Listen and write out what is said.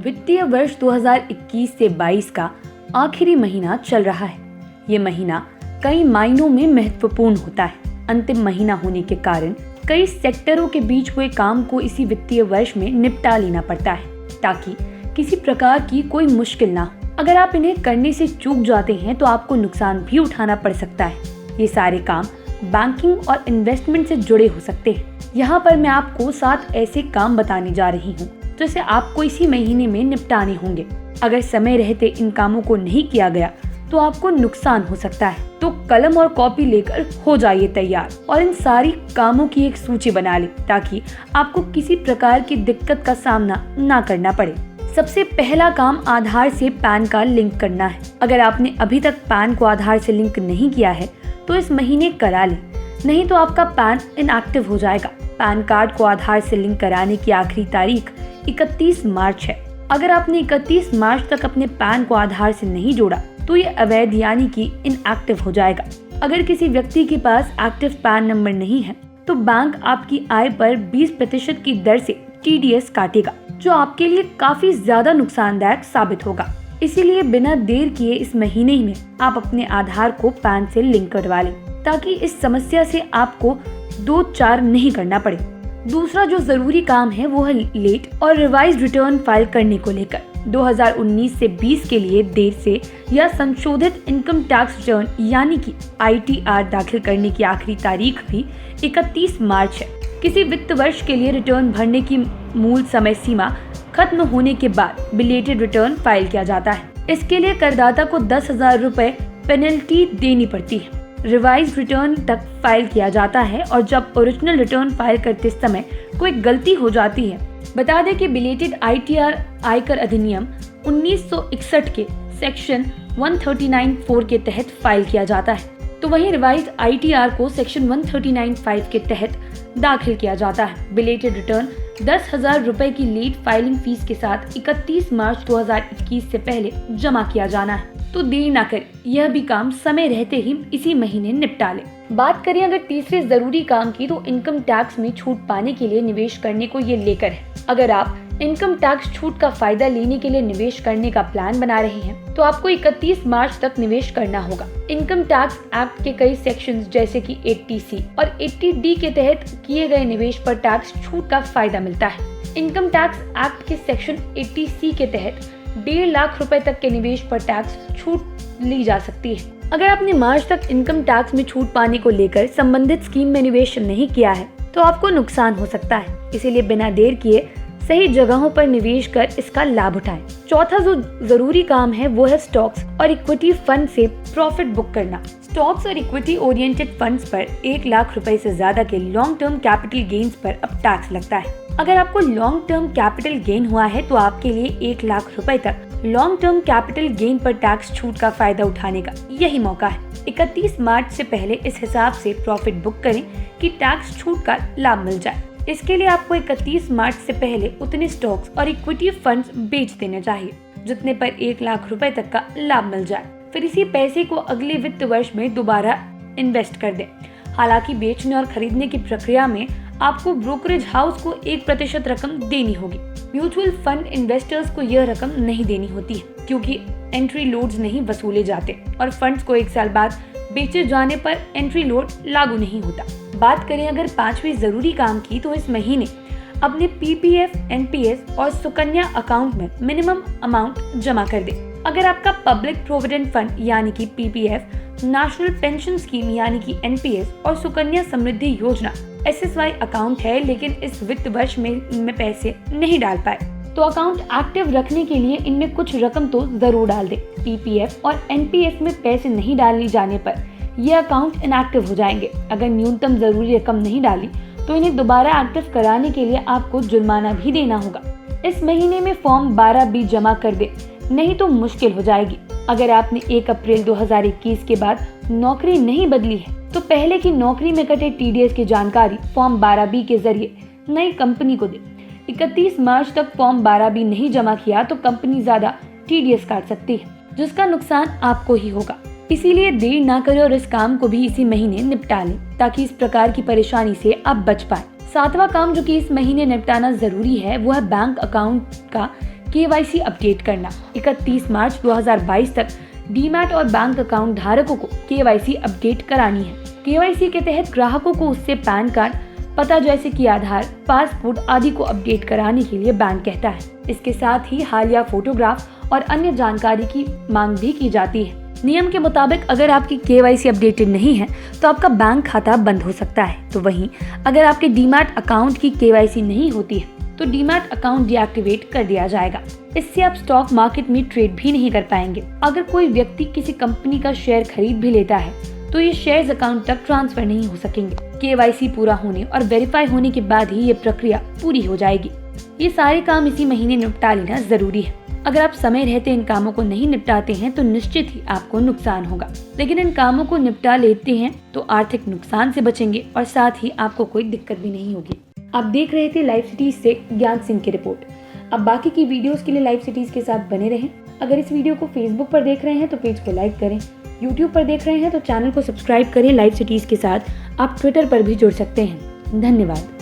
वित्तीय वर्ष 2021 से 22 का आखिरी महीना चल रहा है। ये महीना कई मायनों में महत्वपूर्ण होता है। अंतिम महीना होने के कारण कई सेक्टरों के बीच हुए काम को इसी वित्तीय वर्ष में निपटा लेना पड़ता है ताकि किसी प्रकार की कोई मुश्किल ना हो। अगर आप इन्हें करने से चूक जाते हैं तो आपको नुकसान भी उठाना पड़ सकता है। ये सारे काम बैंकिंग और इन्वेस्टमेंट से जुड़े हो सकते हैं। यहाँ पर मैं आपको 7 ऐसे काम बताने जा रही हूँ जिसे आपको इसी महीने में निपटाने होंगे। अगर समय रहते इन कामों को नहीं किया गया तो आपको नुकसान हो सकता है। तो कलम और कॉपी लेकर हो जाइए तैयार और इन सारी कामों की एक सूची बना लें ताकि आपको किसी प्रकार की दिक्कत का सामना ना करना पड़े। सबसे पहला काम आधार से पैन कार्ड लिंक करना है। अगर आपने अभी तक पैन को आधार से लिंक नहीं किया है तो इस महीने करा लें, नहीं तो आपका पैन इनएक्टिव हो जाएगा। पैन कार्ड को आधार से लिंक कराने की आखिरी तारीख 31 मार्च है। अगर आपने 31 मार्च तक अपने पैन को आधार से नहीं जोड़ा तो ये अवैध यानी कि इनएक्टिव हो जाएगा। अगर किसी व्यक्ति के पास एक्टिव पैन नंबर नहीं है तो बैंक आपकी आय पर 20% की दर से TDS काटेगा, जो आपके लिए काफी ज्यादा नुकसानदायक साबित होगा। इसीलिए बिना देर किए इस महीने में आप अपने आधार को पैन से लिंक करवा लें ताकि इस समस्या से आपको 2-4 नहीं करना पड़े। दूसरा जो जरूरी काम है वो है लेट और रिवाइज रिटर्न फाइल करने को लेकर। 2019 से 20 के लिए देर से या संशोधित इनकम टैक्स रिटर्न यानी कि ITR दाखिल करने की आखिरी तारीख भी 31 मार्च है। किसी वित्त वर्ष के लिए रिटर्न भरने की मूल समय सीमा खत्म होने के बाद बिलेटेड रिटर्न फाइल किया जाता है। इसके लिए करदाता को 10,000 रुपए पेनल्टी देनी पड़ती है। रिवाइज रिटर्न तक फाइल किया जाता है और जब ओरिजिनल रिटर्न फाइल करते समय कोई गलती हो जाती है। बता दें कि बिलेटेड ITR आयकर अधिनियम 1961 के सेक्शन 139(4) के तहत फाइल किया जाता है, तो वहीं रिवाइज ITR को सेक्शन 139(5) के तहत दाखिल किया जाता है। बिलेटेड रिटर्न 10,000 रुपए की लेट फाइलिंग फीस के साथ 31 मार्च 2021 से पहले जमा किया जाना है। तो देर ना करें, यह भी काम समय रहते ही इसी महीने निपटा लें। बात करें अगर तीसरे जरूरी काम की तो इनकम टैक्स में छूट पाने के लिए निवेश करने को ये लेकर है। अगर आप इनकम टैक्स छूट का फायदा लेने के लिए निवेश करने का प्लान बना रहे हैं तो आपको 31 मार्च तक निवेश करना होगा। इनकम टैक्स एक्ट के कई सेक्शंस जैसे कि 80C और 80D के तहत किए गए निवेश पर टैक्स छूट का फायदा मिलता है। इनकम टैक्स एक्ट के सेक्शन 80C के तहत 1.5 लाख रुपए तक के निवेश पर टैक्स छूट ली जा सकती है। अगर आपने मार्च तक इनकम टैक्स में छूट पाने को लेकर संबंधित स्कीम में निवेश नहीं किया है तो आपको नुकसान हो सकता है। इसीलिए बिना देर किए सही जगहों पर निवेश कर इसका लाभ उठाएं। चौथा जो जरूरी काम है वो है स्टॉक्स और इक्विटी फंड से प्रॉफिट बुक करना। स्टॉक्स और इक्विटी ओरिएंटेड फंड्स पर 1 लाख रुपए से ज्यादा के लॉन्ग टर्म कैपिटल गेन्स पर अब टैक्स लगता है। अगर आपको लॉन्ग टर्म कैपिटल गेन हुआ है तो आपके लिए 1 लाख रुपए तक लॉन्ग टर्म कैपिटल गेन पर टैक्स छूट का फायदा उठाने का यही मौका है। 31 मार्च से पहले इस हिसाब से प्रॉफिट बुक करें कि टैक्स छूट का लाभ मिल जाए। इसके लिए आपको 31 मार्च से पहले उतने स्टॉक्स और इक्विटी फंड्स बेच देने चाहिए जितने पर 1 लाख रुपए तक का लाभ मिल जाए। फिर इसी पैसे को अगले वित्त वर्ष में दोबारा इन्वेस्ट कर दें। हालांकि बेचने और खरीदने की प्रक्रिया में आपको ब्रोकरेज हाउस को 1% रकम देनी होगी। म्यूचुअल फंड इन्वेस्टर्स को यह रकम नहीं देनी होती है क्योंकि एंट्री लोड्स नहीं वसूले जाते और फंड्स को 1 साल बाद बेचे जाने पर एंट्री लोड लागू नहीं होता। बात करें अगर 5वें जरूरी काम की तो इस महीने अपने PPF, NPS और सुकन्या अकाउंट में मिनिमम अमाउंट जमा कर दे। अगर आपका पब्लिक प्रोविडेंट फंड यानी कि PPF, नेशनल पेंशन स्कीम यानी कि NPS और सुकन्या समृद्धि योजना SSY अकाउंट है लेकिन इस वित्त वर्ष में पैसे नहीं डाल पाए तो अकाउंट एक्टिव रखने के लिए इनमें कुछ रकम तो जरूर डाल दे। PPF और NPS में पैसे नहीं डालने जाने पर ये अकाउंट इनएक्टिव हो जाएंगे। अगर न्यूनतम जरूरी रकम नहीं डाली तो इन्हें दोबारा एक्टिव कराने के लिए आपको जुर्माना भी देना होगा। इस महीने में फॉर्म 12B जमा कर दे, नहीं तो मुश्किल हो जाएगी। अगर आपने 1 अप्रैल 2021 के बाद नौकरी नहीं बदली है तो पहले की नौकरी में कटे TDS की जानकारी फॉर्म 12B के जरिए नई कंपनी को दे। 31 मार्च तक फॉर्म 12B नहीं जमा किया तो कंपनी ज्यादा TDS काट सकती है जिसका नुकसान आपको ही होगा। इसीलिए देर ना करें और इस काम को भी इसी महीने निपटा लें ताकि इस प्रकार की परेशानी से आप बच पाएं। 7वां काम जो कि इस महीने निपटाना जरूरी है वो है बैंक अकाउंट का KYC अपडेट करना। 31 मार्च 2022 तक डीमैट और बैंक अकाउंट धारकों को KYC अपडेट करानी है। KYC के तहत ग्राहकों को उससे पैन कार्ड, पता जैसे कि आधार, पासपोर्ट आदि को अपडेट कराने के लिए बैंक कहता है। इसके साथ ही हालिया फोटोग्राफ और अन्य जानकारी की मांग भी की जाती है। नियम के मुताबिक अगर आपकी KYC अपडेटेड नहीं है तो आपका बैंक खाता बंद हो सकता है। तो वहीं अगर आपके डीमैट अकाउंट की KYC नहीं होती है तो डीमैट अकाउंट डीएक्टिवेट कर दिया जाएगा। इससे आप स्टॉक मार्केट में ट्रेड भी नहीं कर पाएंगे। अगर कोई व्यक्ति किसी कंपनी का शेयर खरीद भी लेता है तो ये शेयर्स अकाउंट तक ट्रांसफर नहीं हो सकेंगे। KYC पूरा होने और वेरीफाई होने के बाद ही ये प्रक्रिया पूरी हो जाएगी। ये सारे काम इसी महीने निपटा लेना जरूरी है। अगर आप समय रहते इन कामों को नहीं निपटाते हैं तो निश्चित ही आपको नुकसान होगा, लेकिन इन कामों को निपटा लेते हैं तो आर्थिक नुकसान से बचेंगे और साथ ही आपको कोई दिक्कत भी नहीं होगी। आप देख रहे थे लाइव सिटीज से ज्ञान सिंह की रिपोर्ट। अब बाकी की वीडियोस के लिए लाइव सिटीज के साथ बने रहें। अगर इस वीडियो को फेसबुक पर देख रहे हैं तो पेज को लाइक करें, यूट्यूब पर देख रहे हैं तो चैनल को सब्सक्राइब करें। लाइव सिटीज के साथ आप ट्विटर पर भी जुड़ सकते हैं। धन्यवाद।